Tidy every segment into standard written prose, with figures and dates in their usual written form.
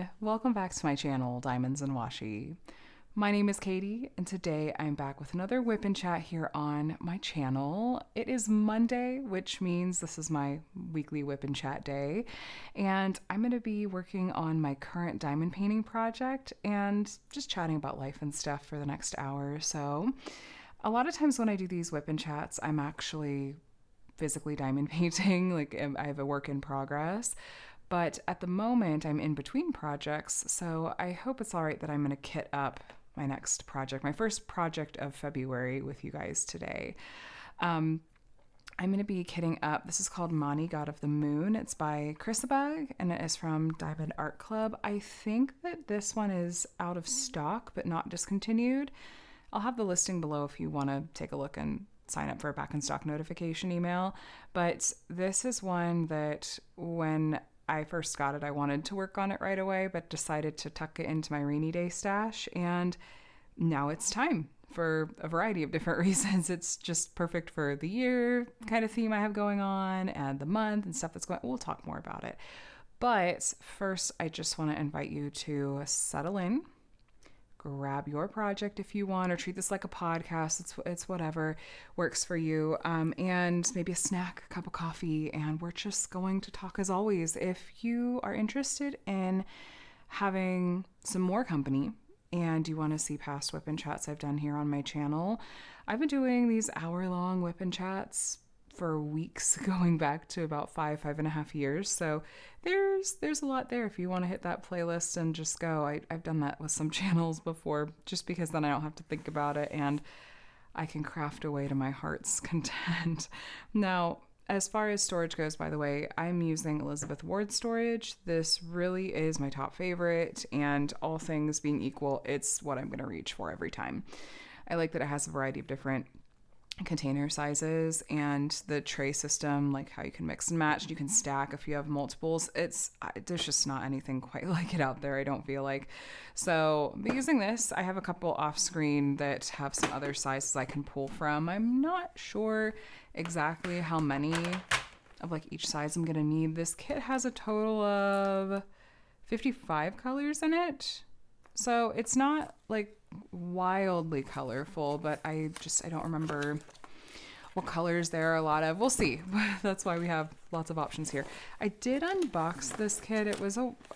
everyone. Welcome back to my channel, Diamonds and Washi. My name is Katie, and today I'm back with another WIP and Chat here on my channel. It is Monday, which means this is my weekly WIP and Chat day, and I'm going to be working on my current diamond painting project and just chatting about life and stuff for the next hour or so. A lot of times when I do these WIP and Chats, I'm actually physically diamond painting, like I have a work in progress. But at the moment, I'm in between projects, so I hope it's all right that I'm going to kit up my next project, my first project of February with you guys today. I'm going to be kitting up, this is called Mani, God of the Moon. It's by Chrisabug, and it is from Diamond Art Club. I think that this one is out of stock, but not discontinued. I'll have the listing below if you want to take a look and sign up for a back in stock notification email. But this is one that when I first got it, I wanted to work on it right away, but decided to tuck it into my rainy day stash. And now it's time for a variety of different reasons. It's just perfect for the year kind of theme I have going on and the month and stuff that's going on. We'll talk more about it. But first, I just want to invite you to settle in. Grab your project if you want, or treat this like a podcast. It's whatever works for you. And maybe a snack, a cup of coffee, and we're just going to talk as always. If you are interested in having some more company and you want to see past WIP and Chats I've done here on my channel, I've been doing these hour-long WIP and Chats for weeks, going back to about 5.5 years. So there's a lot there if you want to hit that playlist and just go. I've done that with some channels before, just because then I don't have to think about it and I can craft away to my heart's content. Now, as far as storage goes, by the way, I'm using Elizabeth Ward storage. This really is my top favorite, and all things being equal, it's what I'm going to reach for every time. I like that it has a variety of different container sizes and the tray system, like how you can mix and match. You can stack if you have multiples. There's just not anything quite like it out there, I don't feel like. So I'll be using this. I have a couple off screen that have some other sizes I can pull from. I'm not sure exactly how many of like each size I'm gonna need. This kit has a total of 55 colors in it. So it's not like wildly colorful, but I don't remember what colors there are a lot of. We'll see. That's why we have lots of options here. I did unbox this kit.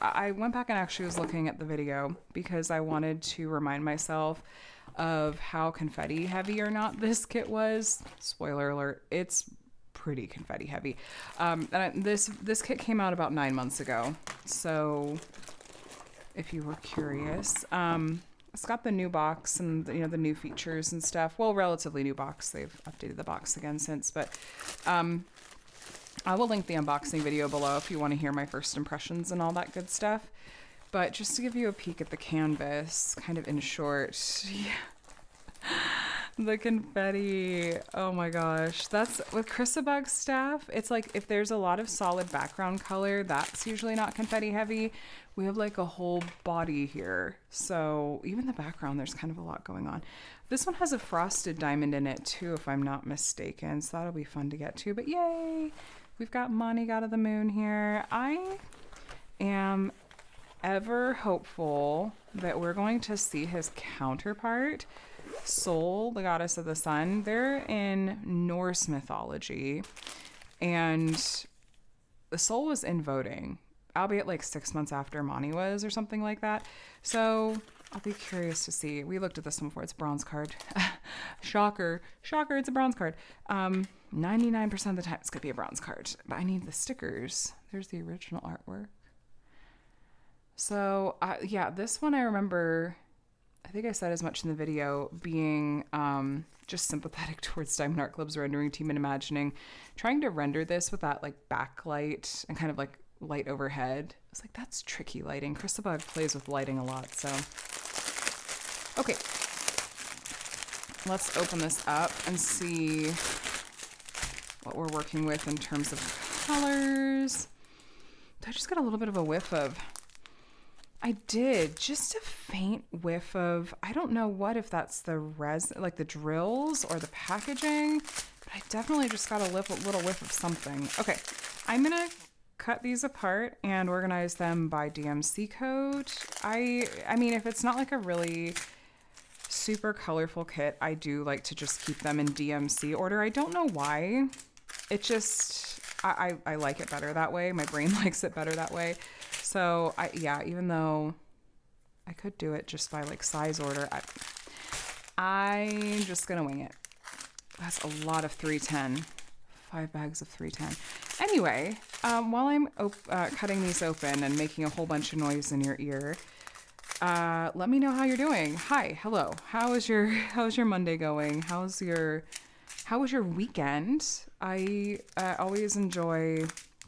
I went back and actually was looking at the video because I wanted to remind myself of how confetti heavy or not this kit was. Spoiler alert, it's pretty confetti heavy. This kit came out about 9 months ago. So if you were curious, it's got the new box and the new features and stuff. Well, relatively new box. They've updated the box again since, but I will link the unboxing video below if you want to hear my first impressions and all that good stuff. But just to give you a peek at the canvas, kind of in short, the confetti, oh my gosh. That's with Chrisabug staff. It's like if there's a lot of solid background color, that's usually not confetti heavy. We have like a whole body here. So even the background, there's kind of a lot going on. This one has a frosted diamond in it too, if I'm not mistaken. So that'll be fun to get to, but yay. We've got Mani, God of the Moon here. I am ever hopeful that we're going to see his counterpart, Sol, the goddess of the sun. They're in Norse mythology, and the Sol was in voting, albeit like 6 months after Mani was or something like that. So I'll be curious to see. We looked at this one before. It's a bronze card. Shocker, it's a bronze card. 99% of the time it's gonna be a bronze card, but I need the stickers. There's the original artwork. So yeah, this one I remember, I think I said as much in the video, being just sympathetic towards Diamond Art Club's rendering team and imagining trying to render this with that like backlight and kind of like light overhead. It's like, that's tricky lighting. Chrisabug plays with lighting a lot, so. Okay, let's open this up and see what we're working with in terms of colors. I just got a little bit of a whiff of, I did, just a faint whiff of, I don't know what, if that's the resin, like the drills or the packaging, but I definitely just got a little whiff of something. Okay, I'm gonna cut these apart and organize them by DMC code. I mean, if it's not like a really super colorful kit, I do like to just keep them in DMC order. I don't know why. It just, I like it better that way. My brain likes it better that way. So yeah, even though I could do it just by like size order, I'm just gonna wing it. That's a lot of 310. 5 bags of 310. Anyway, while I'm cutting these open and making a whole bunch of noise in your ear, let me know how you're doing. Hi, hello. How's your Monday going? How was your weekend? I always enjoy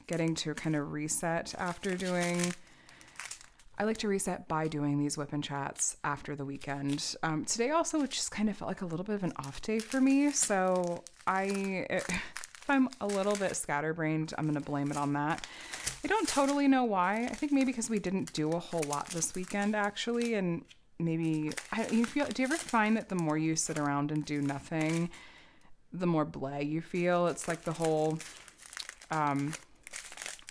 getting to kind of reset after doing. I like to reset by doing these WIP and Chats after the weekend. Today also, it just kind of felt like a little bit of an off day for me. So if I'm a little bit scatterbrained, I'm going to blame it on that. I don't totally know why. I think maybe because we didn't do a whole lot this weekend, actually. And maybe, do you ever find that the more you sit around and do nothing, the more bleh you feel? It's like the whole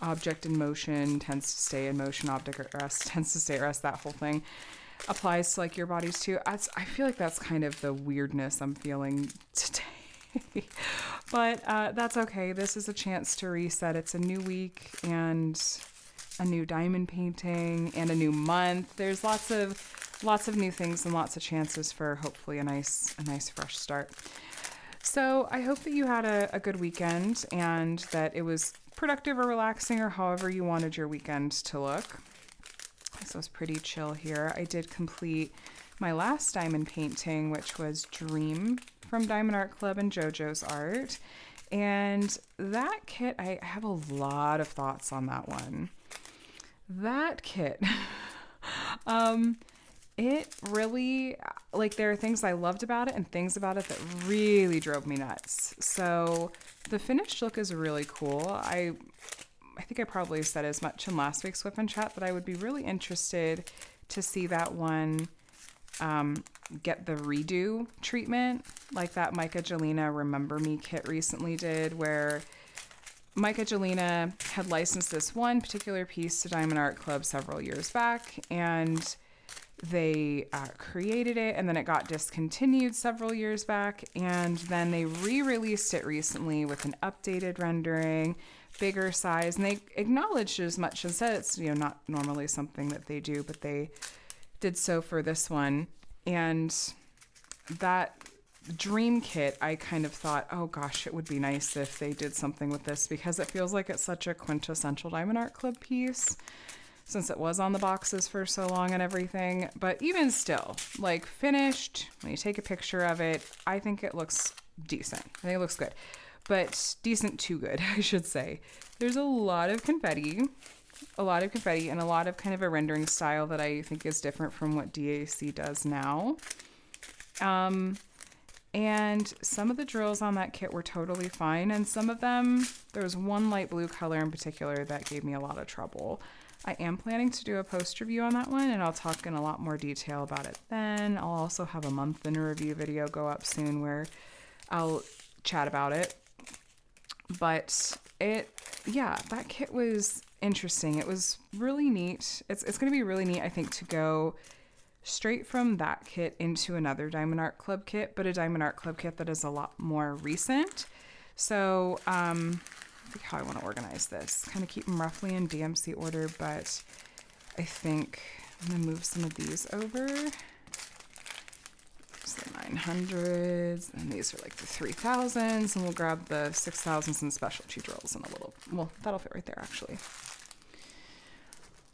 object in motion tends to stay in motion, object at rest tends to stay at rest, that whole thing applies to like your bodies too. I feel like that's kind of the weirdness I'm feeling today. But that's okay. This is a chance to reset. It's a new week and a new diamond painting and a new month. There's lots of new things and lots of chances for hopefully a nice fresh start. So I hope that you had a good weekend and that it was productive or relaxing or however you wanted your weekend to look. So it's pretty chill here. I did complete my last diamond painting, which was Dream from Diamond Art Club and JoJo's Art. And that kit, I have a lot of thoughts on that one. That kit, it really, like, there are things I loved about it and things about it that really drove me nuts. So the finished look is really cool. I think I probably said as much in last week's WIP and Chat that I would be really interested to see that one get the redo treatment like that Micah Jelena Remember Me kit recently did, where Micah Jelena had licensed this one particular piece to Diamond Art Club several years back, and they created it, and then it got discontinued several years back, and then they re-released it recently with an updated rendering, bigger size, and they acknowledged as much and said it's not normally something that they do, but they did so for this one. And that Dream kit, I kind of thought, oh gosh, it would be nice if they did something with this, because it feels like it's such a quintessential Diamond Art Club piece since it was on the boxes for so long and everything. But even still, like, finished, when you take a picture of it, I think it looks decent. I think it looks good, but decent to good, I should say. There's a lot of confetti and a lot of kind of a rendering style that I think is different from what DAC does now. And some of the drills on that kit were totally fine, and some of them, there was one light blue color in particular that gave me a lot of trouble. I am planning to do a post review on that one, and I'll talk in a lot more detail about it then. I'll also have a month in a review video go up soon where I'll chat about it. But that kit was interesting. It was really neat. It's going to be really neat, I think, to go straight from that kit into another Diamond Art Club kit, but a Diamond Art Club kit that is a lot more recent. So I think how I want to organize this. Kind of keep them roughly in DMC order, but I think I'm going to move some of these over. The 900s, and these are like the 3000s, and we'll grab the 6000s and specialty drills in a little. Well, that'll fit right there, actually.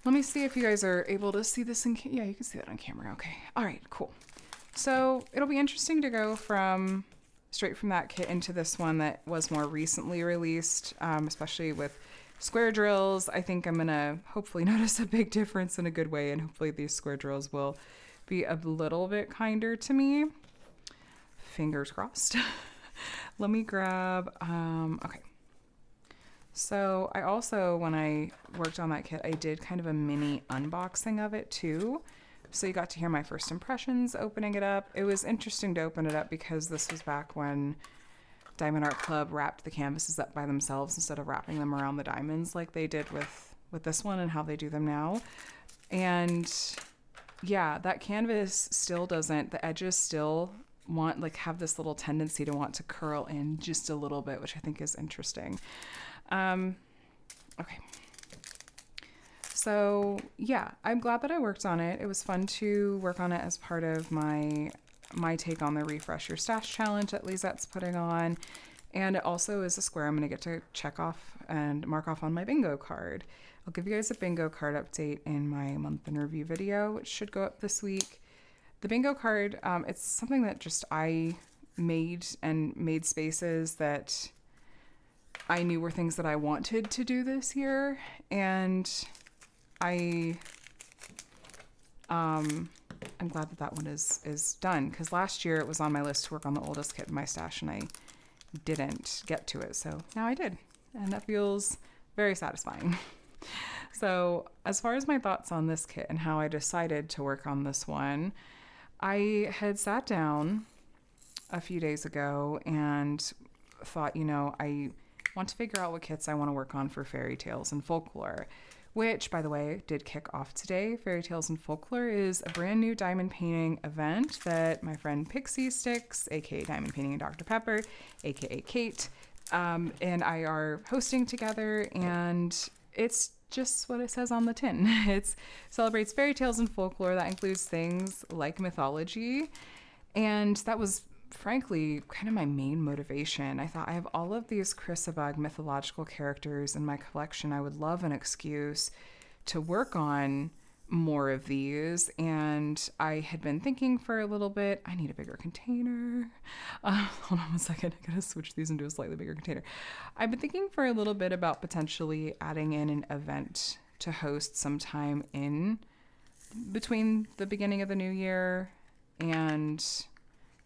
Let me see if you guys are able to see this in yeah, you can see that on camera. Okay. All right, cool. So it'll be interesting to go straight from that kit into this one that was more recently released, especially with square drills. I think I'm going to hopefully notice a big difference in a good way, and hopefully these square drills will be a little bit kinder to me. Fingers crossed. Let me grab, okay. So I also, when I worked on that kit, I did kind of a mini unboxing of it too. So you got to hear my first impressions opening it up. It was interesting to open it up because this was back when Diamond Art Club wrapped the canvases up by themselves instead of wrapping them around the diamonds like they did with this one and how they do them now. And yeah, that canvas still doesn't, the edges still have this little tendency to want to curl in just a little bit, which I think is interesting. Okay. So yeah, I'm glad that I worked on it. It was fun to work on it as part of my take on the Refresh Your Stash challenge that Lizette's putting on. And it also is a square I'm going to get to check off and mark off on my bingo card. I'll give you guys a bingo card update in my month in review video, which should go up this week. The bingo card, it's something that just I made spaces that I knew were things that I wanted to do this year. And I'm glad that one is done, because last year it was on my list to work on the oldest kit in my stash and I didn't get to it. So now I did, and that feels very satisfying. So as far as my thoughts on this kit and how I decided to work on this one, I had sat down a few days ago and thought, I want to figure out what kits I want to work on for Fairy Tales and Folklore, which, by the way, did kick off today. Fairy Tales and Folklore is a brand new diamond painting event that my friend Pixie Sticks, aka Diamond Painting and Dr. Pepper, aka Kate, and I are hosting together, and it's just what it says on the tin. It celebrates fairy tales and folklore. That includes things like mythology, and that was frankly kind of my main motivation. I thought, I have all of these Chrysabug mythological characters in my collection. I would love an excuse to work on more of these, and I had been thinking for a little bit, I need a bigger container. Hold on one second, I gotta switch these into a slightly bigger container. I've been thinking for a little bit about potentially adding in an event to host sometime in between the beginning of the new year and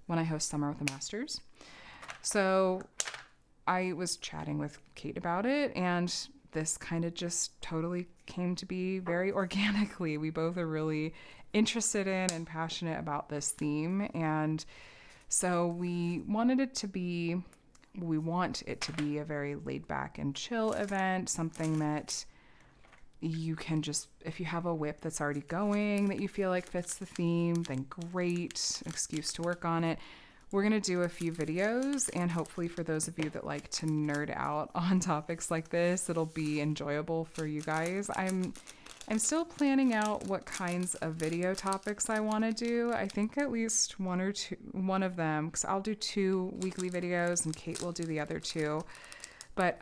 when I host Summer with the Masters. So I was chatting with Kate about it, and this kind of just totally came to be very organically. We both are really interested in and passionate about this theme, and so we want it to be a very laid back and chill event, something that you can just, if you have a WIP that's already going that you feel like fits the theme, then great, excuse to work on it. We're going to do a few videos, and hopefully for those of you that like to nerd out on topics like this, it'll be enjoyable for you guys. I'm still planning out what kinds of video topics I want to do. I think at least one of them, because I'll do 2 weekly videos and Kate will do the other 2. But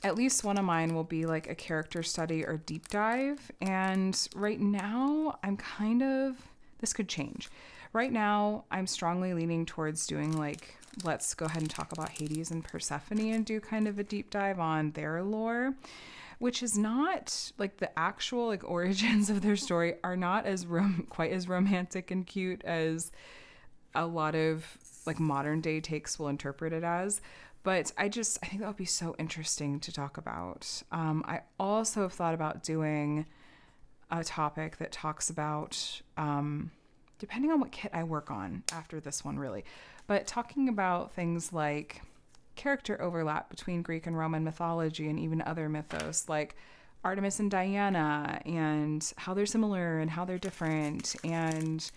at least one of mine will be like a character study or deep dive. And right now this could change. Right now, I'm strongly leaning towards doing let's go ahead and talk about Hades and Persephone and do kind of a deep dive on their lore, which is not the actual origins of their story are not as quite as romantic and cute as a lot of modern day takes will interpret it as. But I think that would be so interesting to talk about. I also have thought about doing a topic that talks about depending on what kit I work on after this one, really. But talking about things like character overlap between Greek and Roman mythology and even other mythos, like Artemis and Diana, and how they're similar and how they're different, and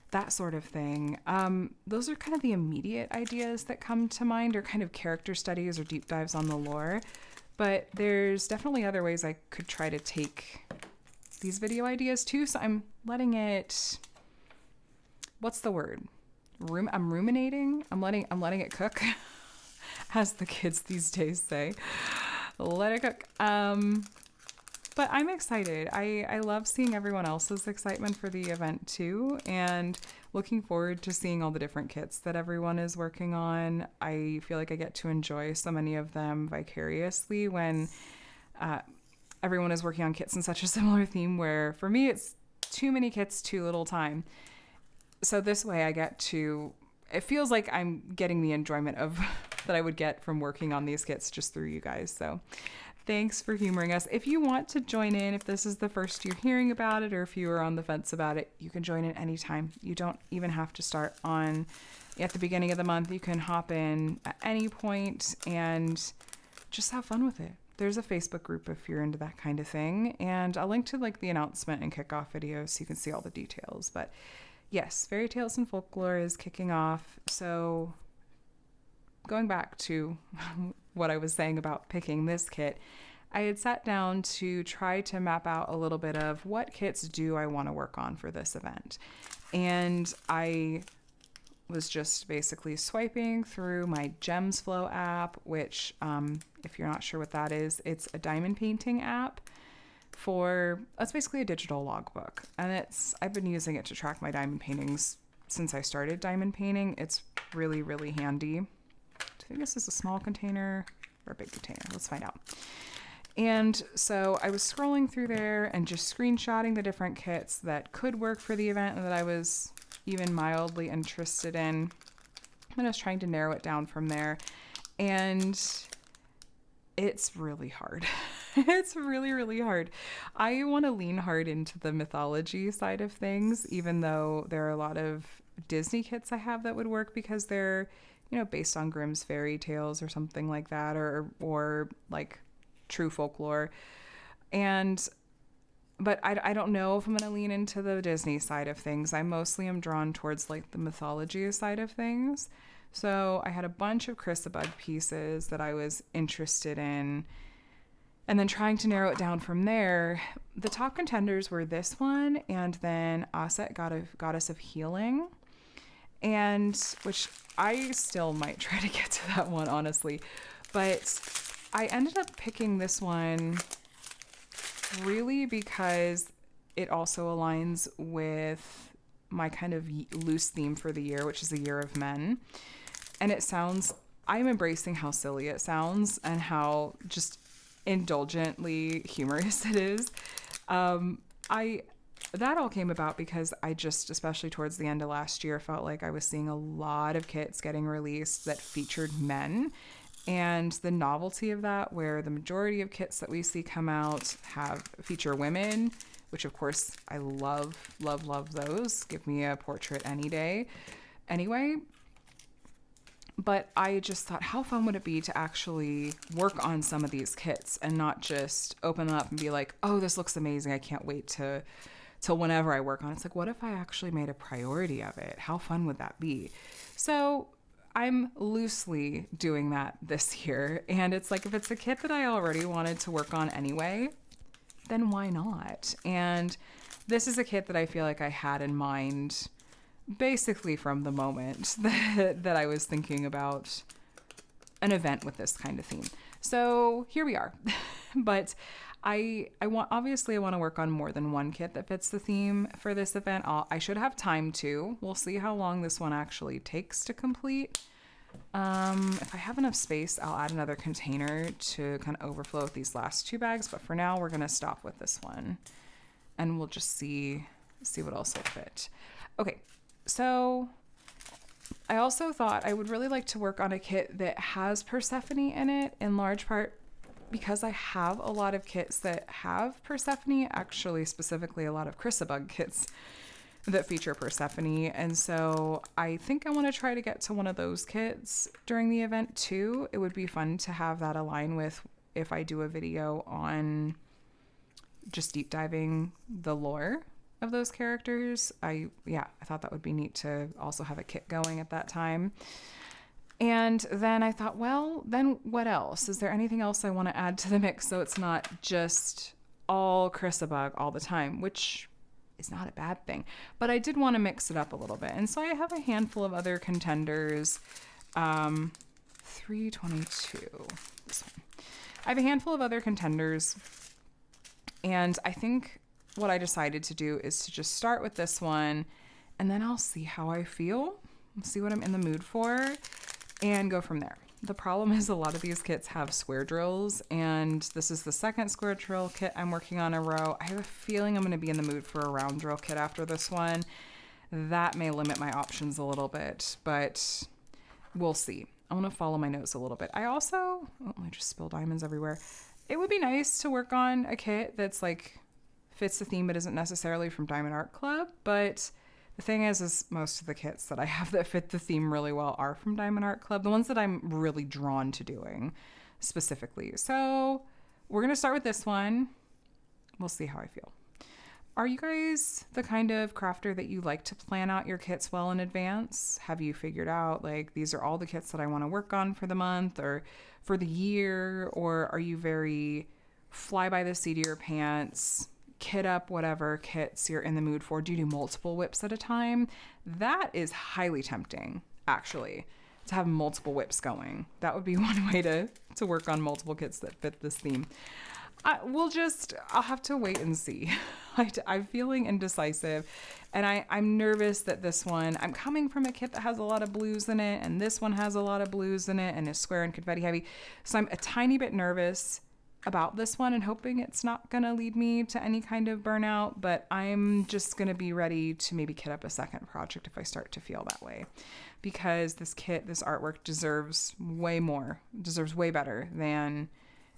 that sort of thing. Those are kind of the immediate ideas that come to mind, or kind of character studies or deep dives on the lore. But there's definitely other ways I could try to take these video ideas too. So I'm letting it... What's the word? I'm ruminating. I'm letting it cook, as the kids these days say. Let it cook. But I'm excited. I love seeing everyone else's excitement for the event too, and looking forward to seeing all the different kits that everyone is working on. I feel like I get to enjoy so many of them vicariously when everyone is working on kits in such a similar theme, where for me it's too many kits, too little time. So this way it feels like I'm getting the enjoyment of that I would get from working on these kits just through you guys. So thanks for humoring us. If you want to join in, if this is the first you're hearing about it, or if you are on the fence about it, you can join in anytime. You don't even have to start on at the beginning of the month. You can hop in at any point and just have fun with it. There's a Facebook group if you're into that kind of thing. And I'll link to like the announcement and kickoff videos so you can see all the details. But yes, Fairy Tales and Folklore is kicking off. So going back to what I was saying about picking this kit, I had sat down to try to map out a little bit of what kits do I want to work on for this event. And I was just basically swiping through my Gems Flow app, which, if you're not sure what that is, it's a diamond painting app it's basically a digital logbook. And I've been using it to track my diamond paintings since I started diamond painting. It's really, really handy. I think this is a small container or a big container. Let's find out. And so I was scrolling through there and just screenshotting the different kits that could work for the event and that I was even mildly interested in. And I was trying to narrow it down from there. And it's really hard. It's really, really hard. I want to lean hard into the mythology side of things, even though there are a lot of Disney kits I have that would work because they're, based on Grimm's fairy tales or something like that, or like true folklore. But I don't know if I'm going to lean into the Disney side of things. I mostly am drawn towards like the mythology side of things. So I had a bunch of Chrysabug pieces that I was interested in, and then trying to narrow it down from there. The top contenders were this one, and then Aset, Goddess of Healing, and which I still might try to get to that one, honestly. But I ended up picking this one really because it also aligns with my kind of loose theme for the year, which is the Year of Men. And I'm embracing how silly it sounds and how just indulgently humorous it is. That all came about because I just, especially towards the end of last year, felt like I was seeing a lot of kits getting released that featured men. And the novelty of that, where the majority of kits that we see come out feature women, which of course I love, love, love those. Give me a portrait any day. Anyway, but I just thought, how fun would it be to actually work on some of these kits and not just open them up and be like, oh, this looks amazing. I can't wait till whenever I work on it. It's like, what if I actually made a priority of it? How fun would that be? So I'm loosely doing that this year. And it's like, if it's a kit that I already wanted to work on anyway, then why not? And this is a kit that I feel like I had in mind basically from the moment that I was thinking about an event with this kind of theme. So here we are. But I want to work on more than one kit that fits the theme for this event. I should have time to. We'll see how long this one actually takes to complete. If I have enough space, I'll add another container to kind of overflow with these last two bags. But for now, we're going to stop with this one and we'll just see what else will fit. Okay. So I also thought I would really like to work on a kit that has Persephone in it, in large part because I have a lot of kits that have Persephone, actually specifically a lot of Chrysabug kits that feature Persephone. And so I think I want to try to get to one of those kits during the event too. It would be fun to have that align with if I do a video on just deep diving the lore of those characters. I thought that would be neat to also have a kit going at that time. And then I thought, well, then what else? Is there anything else I want to add to the mix so it's not just all Chrysabug all the time, which is not a bad thing. But I did want to mix it up a little bit. And so I have a handful of other contenders. 322. This one. I have a handful of other contenders. And I think what I decided to do is to just start with this one, and then I'll see how I feel, see what I'm in the mood for, and go from there. The problem is a lot of these kits have square drills, and this is the second square drill kit I'm working on in a row. I have a feeling I'm going to be in the mood for a round drill kit after this one. That may limit my options a little bit, but we'll see. I want to follow my nose a little bit. I just spill diamonds everywhere. It would be nice to work on a kit that's like fits the theme but isn't necessarily from Diamond Art Club, but The thing is most of the kits that I have that fit the theme really well are from Diamond Art Club, the ones that I'm really drawn to doing specifically. So we're going to start with this one. We'll see how I feel. Are you guys the kind of crafter that you like to plan out your kits well in advance? Have you figured out, like, these are all the kits that I want to work on for the month or for the year? Or are you very fly by the seat of your pants, kit up whatever kits you're in the mood for? Do you do multiple WIPs at a time? That is highly tempting, actually, to have multiple WIPs going. That would be one way to work on multiple kits that fit this theme. I'll have to wait and see. I'm feeling indecisive, and I'm nervous that this one, I'm coming from a kit that has a lot of blues in it, and this one has a lot of blues in it and is square and confetti heavy. So I'm a tiny bit nervous about this one and hoping it's not going to lead me to any kind of burnout, but I'm just going to be ready to maybe kit up a second project if I start to feel that way, because this artwork deserves way better than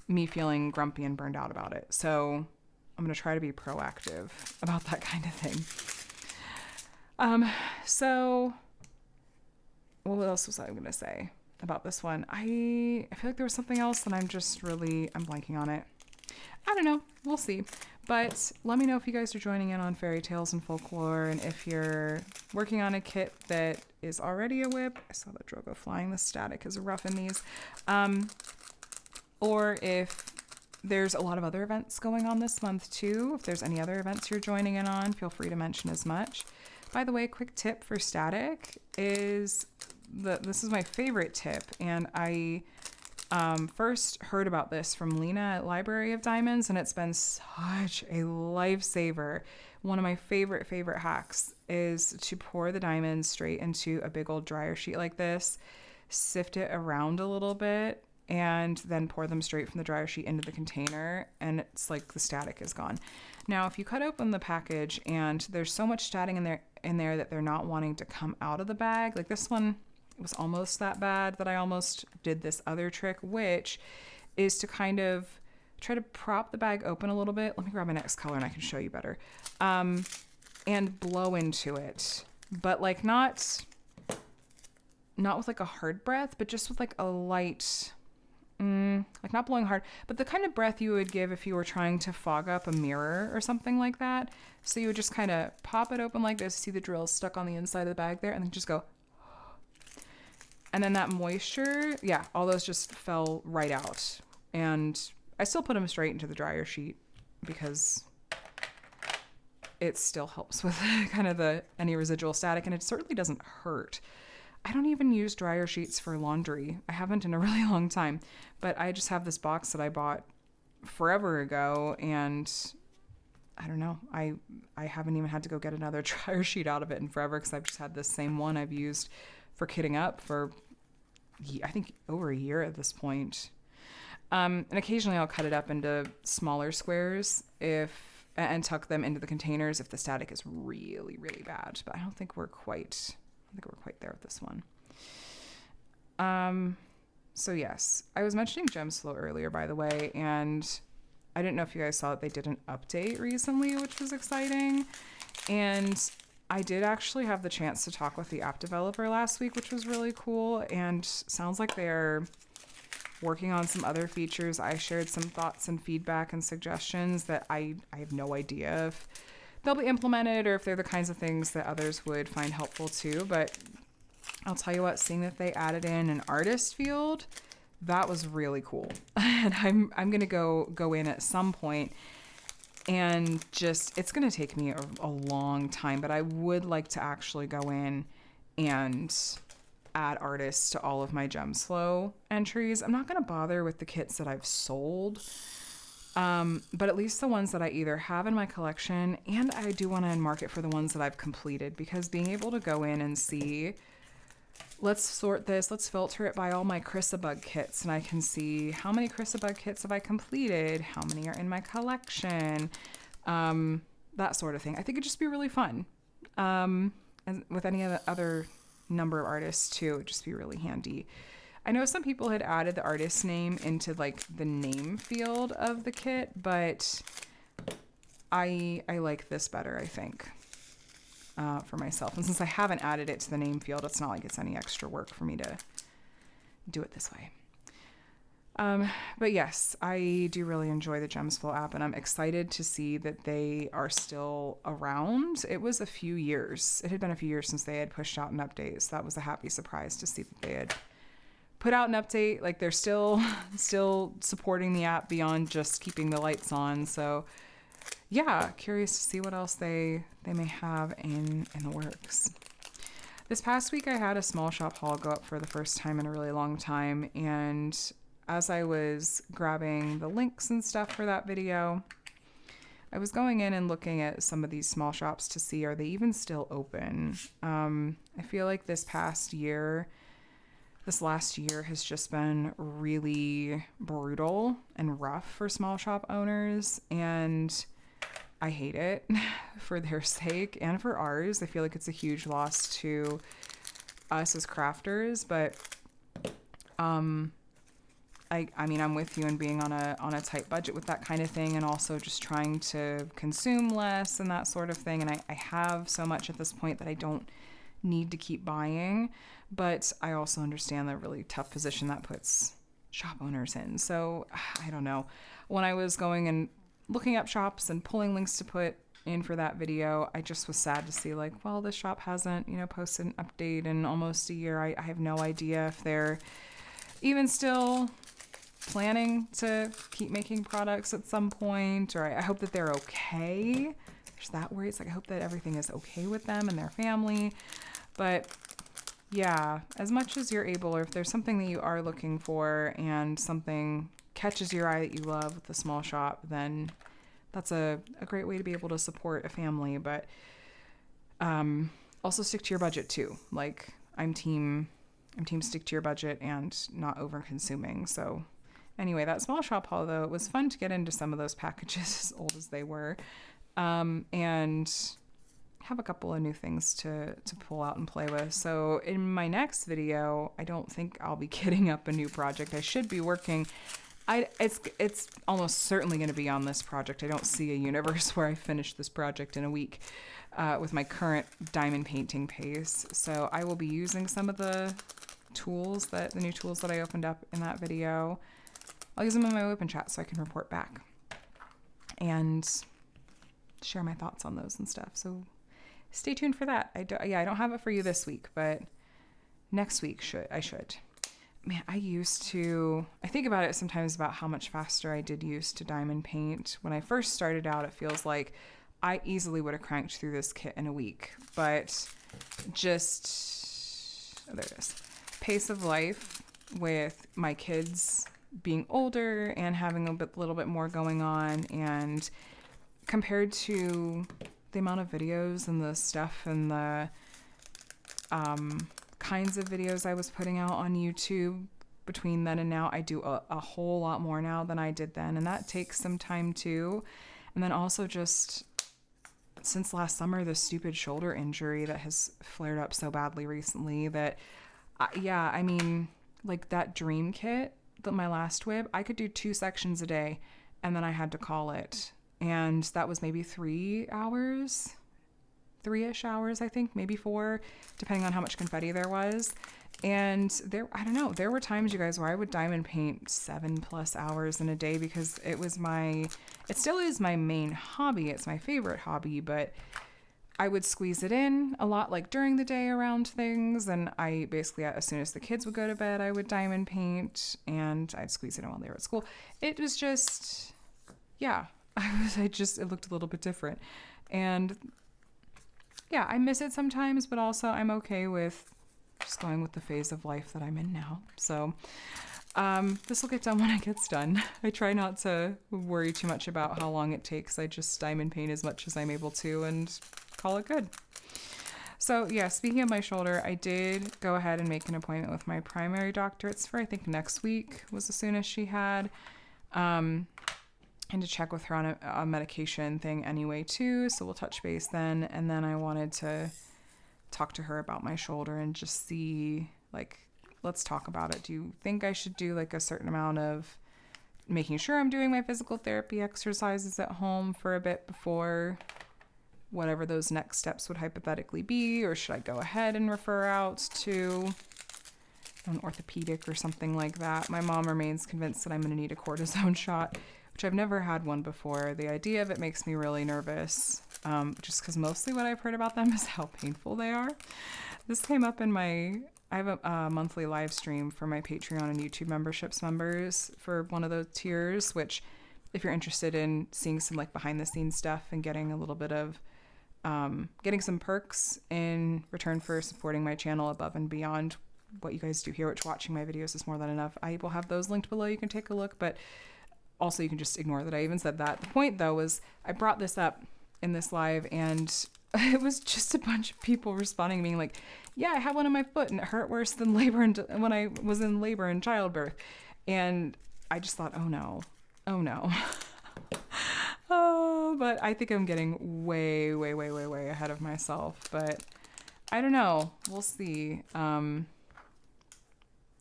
me feeling grumpy and burned out about it. So I'm going to try to be proactive about that kind of thing. So what else was I going to say about this one? I feel like there was something else and I'm blanking on it. I don't know. We'll see. But let me know if you guys are joining in on Fairy Tales and Folklore, and if you're working on a kit that is already a WIP. I saw that Drogo flying. The static is rough in these. Or if there's a lot of other events going on this month too. If there's any other events you're joining in on, feel free to mention as much. By the way, quick tip for static is this is my favorite tip, and I first heard about this from Lena at Library of Diamonds, and it's been such a lifesaver. One of my favorite hacks is to pour the diamonds straight into a big old dryer sheet like this, sift it around a little bit, and then pour them straight from the dryer sheet into the container, and it's like the static is gone. Now, if you cut open the package and there's so much static in there that they're not wanting to come out of the bag, like this one was almost that bad that I almost did this other trick, which is to kind of try to prop the bag open a little bit. Let me grab my next color and I can show you better. And blow into it, but like not with like a hard breath, but just with like a light, like not blowing hard, but the kind of breath you would give if you were trying to fog up a mirror or something like that. So you would just kind of pop it open like this, see the drill stuck on the inside of the bag there, and then just go. And then that moisture, all those just fell right out. And I still put them straight into the dryer sheet because it still helps with kind of any residual static, and it certainly doesn't hurt. I don't even use dryer sheets for laundry. I haven't in a really long time, but I just have this box that I bought forever ago, and I don't know. I haven't even had to go get another dryer sheet out of it in forever because I've just had this same one I've used for kitting up for, I think, over a year at this point. And occasionally I'll cut it up into smaller squares and tuck them into the containers if the static is really, really bad. But I don't think we're quite there with this one. So yes, I was mentioning Gems Flow earlier, by the way, and I didn't know if you guys saw that they did an update recently, which was exciting. And I did actually have the chance to talk with the app developer last week, which was really cool, and sounds like they're working on some other features. I shared some thoughts and feedback and suggestions that I have no idea if they'll be implemented or if they're the kinds of things that others would find helpful too. But I'll tell you what, seeing that they added in an artist field, that was really cool. And I'm going to go in at some point and it's going to take me a long time, but I would like to actually go in and add artists to all of my Gems Flow entries. I'm not going to bother with the kits that I've sold, but at least the ones that I either have in my collection, and I do want to market for the ones that I've completed, because being able to go in and see, let's sort this, let's filter it by all my Chrysabug kits, and I can see how many Chrysabug kits have I completed, how many are in my collection, that sort of thing. I think it'd just be really fun. And with any other number of artists too, it'd just be really handy. I know some people had added the artist name into like the name field of the kit, but I like this better, I think. for myself. And since I haven't added it to the name field, it's not like it's any extra work for me to do it this way. But yes, I do really enjoy the Gemsful app, and I'm excited to see that they are still around. It was a few years. It had been a few years since they had pushed out an update, so that was a happy surprise to see that they had put out an update. Like, they're still supporting the app beyond just keeping the lights on. So yeah, curious to see what else they may have in the works. This past week, I had a small shop haul go up for the first time in a really long time, and as I was grabbing the links and stuff for that video, I was going in and looking at some of these small shops to see, are they even still open? I feel like this last year has just been really brutal and rough for small shop owners, and I hate it for their sake and for ours. I feel like it's a huge loss to us as crafters, but I mean, I'm with you in being on a tight budget with that kind of thing, and also just trying to consume less and that sort of thing. And I have so much at this point that I don't need to keep buying, but I also understand the really tough position that puts shop owners in. So I don't know. When I was going and looking up shops and pulling links to put in for that video, I just was sad to see, like, well, this shop hasn't, posted an update in almost a year. I have no idea if they're even still planning to keep making products at some point, or I hope that they're okay. There's that worry. It's like, I hope that everything is okay with them and their family. But yeah, as much as you're able, or if there's something that you are looking for and something catches your eye that you love with the small shop, then that's a great way to be able to support a family. But also stick to your budget too. Like, I'm team stick to your budget and not over consuming. So anyway, that small shop haul, though, it was fun to get into some of those packages, as old as they were, and have a couple of new things to pull out and play with. So in my next video, I don't think I'll be getting up a new project. I should be working. It's almost certainly going to be on this project. I don't see a universe where I finish this project in a week with my current diamond painting pace. So I will be using some of the new tools that I opened up in that video. I'll use them in my WIP and Chat so I can report back and share my thoughts on those and stuff. So stay tuned for that. I don't have it for you this week, but next week I should. Man, I think about it sometimes about how much faster I did used to diamond paint. When I first started out, it feels like I easily would have cranked through this kit in a week, but there it is. Pace of life with my kids being older and having a little bit more going on, and compared to the amount of videos and the stuff and the kinds of videos I was putting out on YouTube between then and now, I do a whole lot more now than I did then, and that takes some time too. And then also, just since last summer, the stupid shoulder injury that has flared up so badly recently that I mean, like that dream kit, my last WIP, I could do 2 sections a day, and then I had to call it, and that was maybe 3-ish hours, I think, maybe 4, depending on how much confetti there was. And there were times, you guys, where I would diamond paint 7+ hours in a day, because it still is my main hobby. It's my favorite hobby, but I would squeeze it in a lot, like during the day around things. And I basically, as soon as the kids would go to bed, I would diamond paint, and I'd squeeze it in while they were at school. It was just, yeah, it looked a little bit different. And yeah, I miss it sometimes, but also I'm okay with just going with the phase of life that I'm in now. So this will get done when it gets done. I try not to worry too much about how long it takes. I just diamond paint as much as I'm able to and call it good. So yeah, speaking of my shoulder, I did go ahead and make an appointment with my primary doctor. It's for, I think, next week was as soon as she had. And to check with her on a medication thing anyway too. So we'll touch base then. And then I wanted to talk to her about my shoulder and just see, like, let's talk about it. Do you think I should do like a certain amount of making sure I'm doing my physical therapy exercises at home for a bit before whatever those next steps would hypothetically be, or should I go ahead and refer out to an orthopedic or something like that. My mom remains convinced that I'm going to need a cortisone shot, which I've never had one before. The idea of it makes me really nervous, just because mostly what I've heard about them is how painful they are. This came up in I have a monthly live stream for my Patreon and YouTube memberships members for one of those tiers, which if you're interested in seeing some like behind the scenes stuff and getting a little bit of getting some perks in return for supporting my channel above and beyond what you guys do here, which watching my videos is more than enough. I will have those linked below. You can take a look, but also you can just ignore that I even said that. The point though was I brought this up in this live and it was just a bunch of people responding, being like, yeah, I had one in my foot and it hurt worse than when I was in labor and childbirth. And I just thought, oh no. Oh, but I think I'm getting way ahead of myself, but I don't know. We'll see.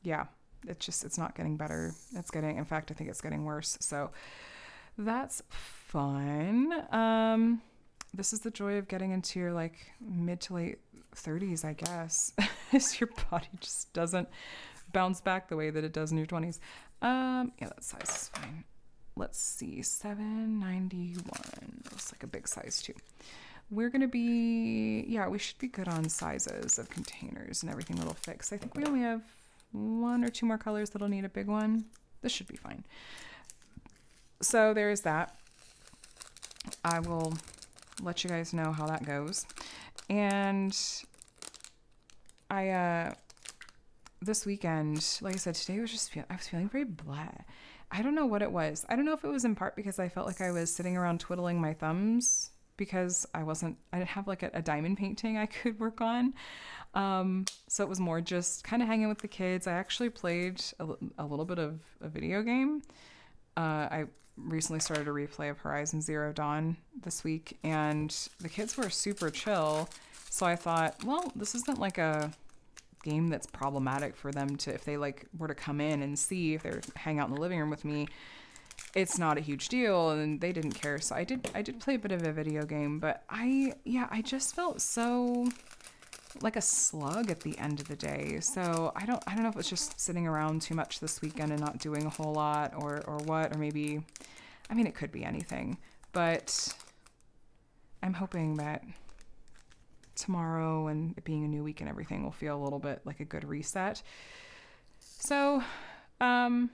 Yeah, it's not getting better. In fact, I think it's getting worse. So that's fun. This is the joy of getting into your like mid to late 30s, I guess. Is your body just doesn't bounce back the way that it does in your 20s. Yeah, that size is fine. Let's see, 791. Looks like a big size too. We're going to be, we should be good on sizes of containers and everything that'll fix. I think we only have 1 or 2 more colors that'll need a big one. This should be fine. So there's that. I will let you guys know how that goes. And this weekend, like I said, today was I was feeling very blah. I don't know what it was. I don't know if it was in part because I felt like I was sitting around twiddling my thumbs because I didn't have like a diamond painting I could work on. So it was more just kind of hanging with the kids. I actually played a little bit of a video game. I recently started a replay of Horizon Zero Dawn this week, and the kids were super chill. So I thought, well, this isn't like a game that's problematic for them to, if they like were to come in and see, if they hang out in the living room with me, it's not a huge deal, and they didn't care. So I did play a bit of a video game, but I just felt so like a slug at the end of the day. So I don't know if it's just sitting around too much this weekend and not doing a whole lot or what, or maybe, I mean, it could be anything, but I'm hoping that tomorrow and it being a new week and everything will feel a little bit like a good reset. So, I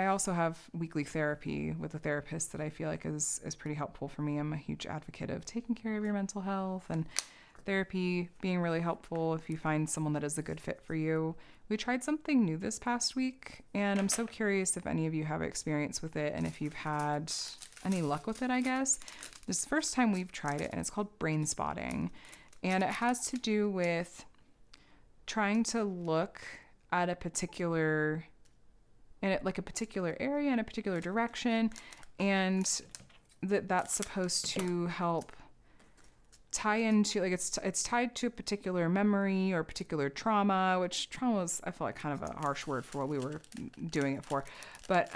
also have weekly therapy with a therapist that I feel like is pretty helpful for me. I'm a huge advocate of taking care of your mental health, and therapy being really helpful if you find someone that is a good fit for you. We tried something new this past week, and I'm so curious if any of you have experience with it and if you've had any luck with it, I guess. This is the first time we've tried it, and it's called brain spotting. And it has to do with trying to look at a particular area in a particular direction, and that's supposed to help tie into, like, it's tied to a particular memory or particular trauma, which trauma is, I feel like, kind of a harsh word for what we were doing it for, but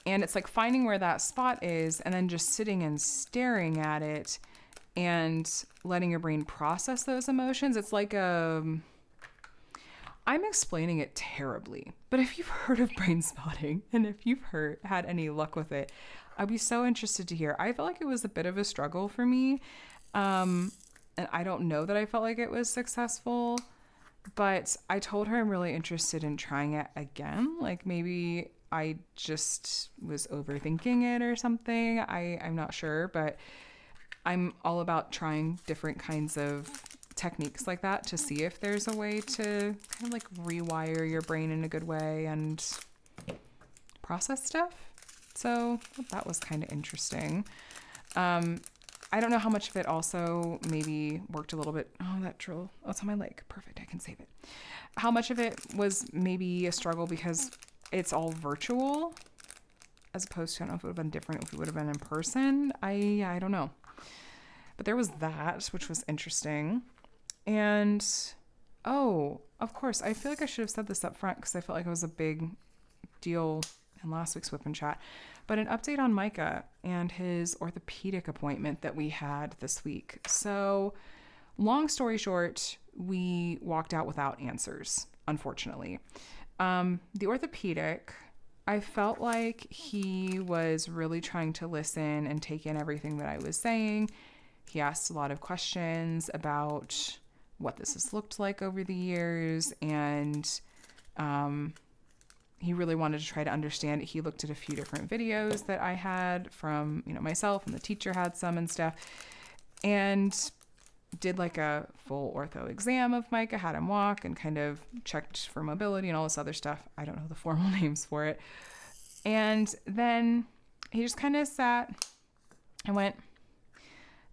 and it's like finding where that spot is and then just sitting and staring at it and letting your brain process those emotions. It's like I'm explaining it terribly, but if you've heard of brain spotting and if you've had any luck with it, I'd be so interested to hear. I felt like it was a bit of a struggle for me. And I don't know that I felt like it was successful, but I told her I'm really interested in trying it again. Like, maybe I just was overthinking it or something. I'm not sure, but I'm all about trying different kinds of techniques like that to see if there's a way to kind of like rewire your brain in a good way and process stuff. So that was kind of interesting. I don't know how much of it also maybe worked a little bit. Oh, that drill. Oh, it's on my leg. Perfect. I can save it. How much of it was maybe a struggle because it's all virtual as opposed to, I don't know if it would have been different if it would have been in person. I don't know. But there was that, which was interesting. And, oh, of course, I feel like I should have said this up front because I felt like it was a big deal in last week's WIP and Chat, but an update on Micah and his orthopedic appointment that we had this week. So long story short, we walked out without answers, unfortunately. The orthopedic, I felt like he was really trying to listen and take in everything that I was saying. He asked a lot of questions about what this has looked like over the years, and he really wanted to try to understand it. He looked at a few different videos that I had from, myself, and the teacher had some and stuff, and did like a full ortho exam of Micah, had him walk and kind of checked for mobility and all this other stuff. I don't know the formal names for it. And then he just kind of sat and went,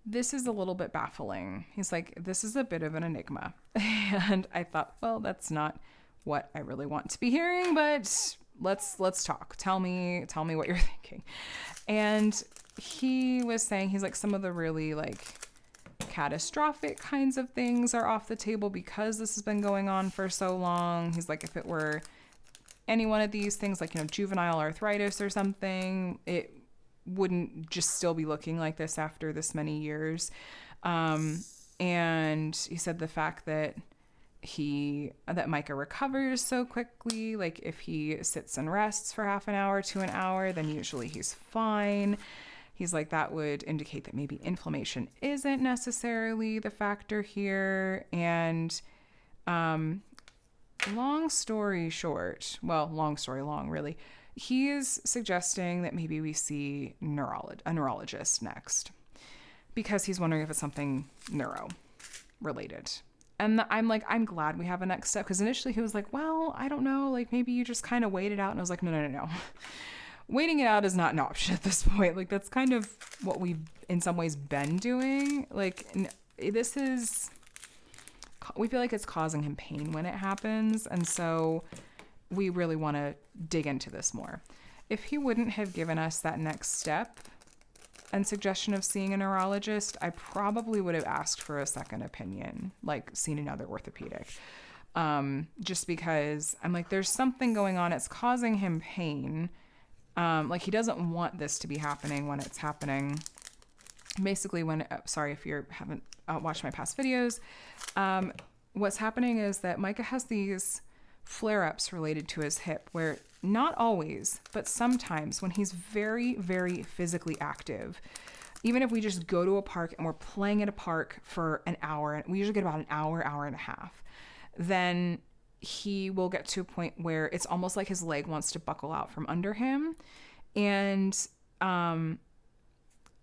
"This is a little bit baffling." He's like, "This is a bit of an enigma." And I thought, well, that's not what I really want to be hearing, but let's talk. Tell me what you're thinking. And he was saying, he's like, some of the really like catastrophic kinds of things are off the table because this has been going on for so long. He's like, if it were any one of these things, like, juvenile arthritis or something, it wouldn't just still be looking like this after this many years. And he said the fact that Micah recovers so quickly, like if he sits and rests for half an hour to an hour, then usually he's fine. He's like, that would indicate that maybe inflammation isn't necessarily the factor here. And long story long, really, he is suggesting that maybe we see a neurologist next, because he's wondering if it's something neuro related. And I'm like, I'm glad we have a next step, because initially he was like, well, I don't know, like maybe you just kind of wait it out. And I was like, no. Waiting it out is not an option at this point. Like, that's kind of what we've in some ways been doing. Like, we feel like it's causing him pain when it happens. And so we really want to dig into this more. If he wouldn't have given us that next step and suggestion of seeing a neurologist, I probably would have asked for a second opinion, like seen another orthopedic. Just because I'm like, there's something going on. It's causing him pain. Like, he doesn't want this to be happening when it's happening. Basically, sorry if you haven't watched my past videos, what's happening is that Micah has these flare-ups related to his hip, where not always, but sometimes when he's very, very physically active, even if we just go to a park and we're playing at a park for an hour, and we usually get about an hour and a half, then he will get to a point where it's almost like his leg wants to buckle out from under him. And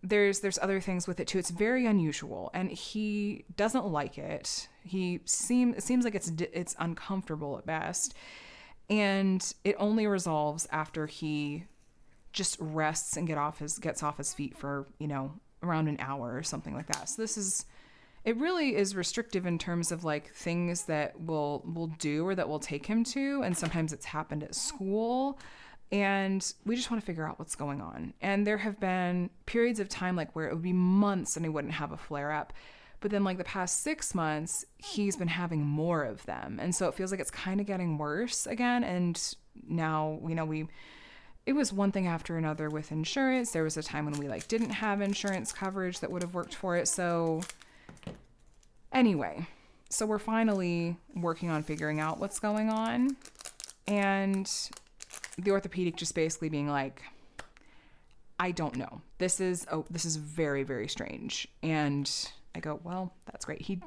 there's other things with it too. It's very unusual, and he doesn't like it. It seems like it's uncomfortable at best, and it only resolves after he just rests and gets off his feet for around an hour or something like that. So it really is restrictive in terms of like things that we'll do or that we'll take him to, and sometimes it's happened at school. And we just want to figure out what's going on. And there have been periods of time like where it would be months and he wouldn't have a flare up. But then like the past 6 months, he's been having more of them. And so it feels like it's kind of getting worse again. And now, it was one thing after another with insurance. There was a time when we like didn't have insurance coverage that would have worked for it. So anyway, so we're finally working on figuring out what's going on. And the orthopedic just basically being like, I don't know. This is very, very strange. And I go, well, that's great. He